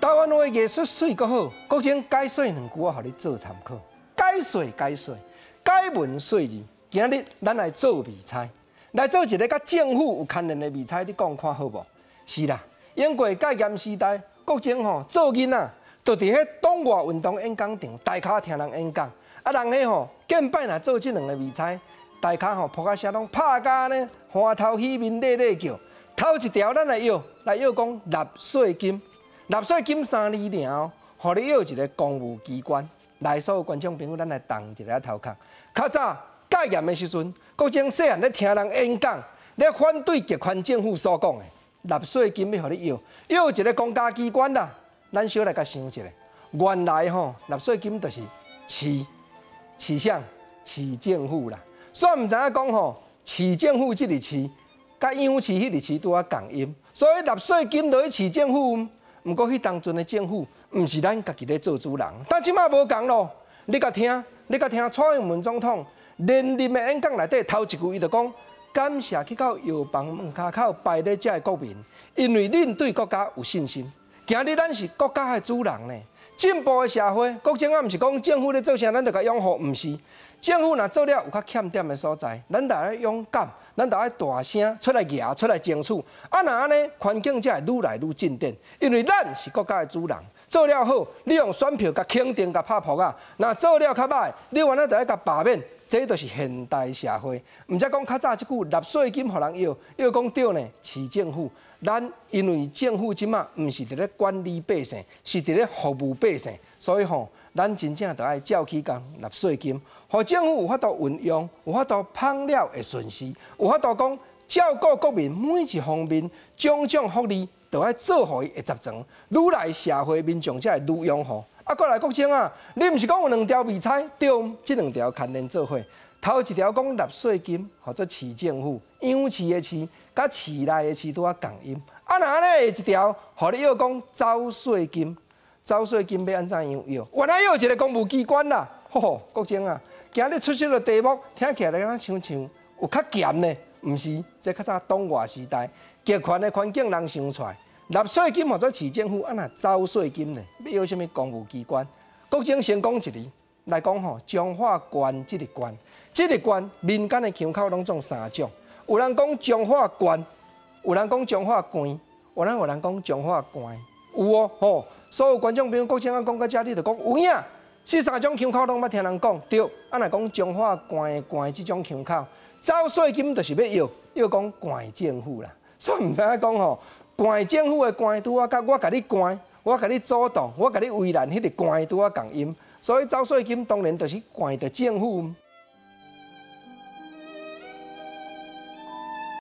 台湾话艺术水阁好，国情解说两句互你做参考。解说，解文说字。今日咱来做味菜，来做一个甲政府有牵连的味菜，你讲看好无？是啦，英国戒严时代，国情做囡仔，就伫迄党外运动演讲场，大卡听人演讲，人个见摆若做即两个味菜，大卡扑啊声拢拍甲呢，花头喜面咧叫。头一条咱来要讲纳税金。纳税金3字尔互你要一个公务机关。来，所有观众朋友，咱来动一下头壳。较早戒严的时阵，国情细汉咧听人演讲，咧反对极权政府所讲的纳税金要互你要一个公家机关啦。咱小来甲想一下，原来纳税金就是市政府啦。所以毋知影讲市政府即个市，甲央市迄个市拄啊共音，所以纳税金落去市政府。毋过，迄当阵的政府，毋是咱家己咧做主人，但即摆无共咯。你甲听蔡英文总统连任的演讲内底头一句，伊就讲：感谢去到药房门骹口排咧遮的国民，因为恁对国家有信心。今日咱是国家的主人呢。进步的社会，国情毋是讲政府咧做啥，咱就甲拥护，毋是。政府若做了有较欠点的所在，咱就要勇敢，咱就要大声出来赢，出来争取。若安尼，环境才会愈来愈进展。因为咱是国家的主人，做了好，你用选票甲肯定、甲拍扑啊；若做了较歹，你原来就要甲罢免。这就是现代社会。毋则讲较早即句纳税金互人要讲对呢，市政府。咱因为政府即马毋是伫咧管理百姓，是伫咧服务百姓，所以咱真正就爱照起工纳税金，互政府有法度运用，有法度芳了会顺时，有法度讲照顾国民每一方面种种福利，就爱做互伊会集成，愈来社会民众才会愈拥护。过来国情啊，你毋是讲有2条味菜，对，即2条牵连做伙。头一条讲纳税金，或者市政府、央市的市，甲市内的市拄啊共音。若呢一条，互你要讲走税金，走税金要安怎样要？原来要一个公务机关啦。国情啊，今日出席的题目听起来敢像有较咸呢？毋是，这较早党外时代极权的环境人想出来。纳税金或者市政府，若走税金呢？要什么公务机关？国情先讲一字来讲彰化县这个县。这个县民间的腔口拢总3种，有人讲彰化县，有人讲彰化县，有人讲彰化县，有所有观众朋友，国情啊讲到这，你就讲有影，这3种腔口拢捌听人讲，对。若讲彰化县的县这种腔口，走税金就是要讲县政府啦。所以毋知影讲县政府的县拄啊，甲我甲你县，我甲你主动，我甲你为难，迄个县拄啊共音。所以走税金当然就是县的政府。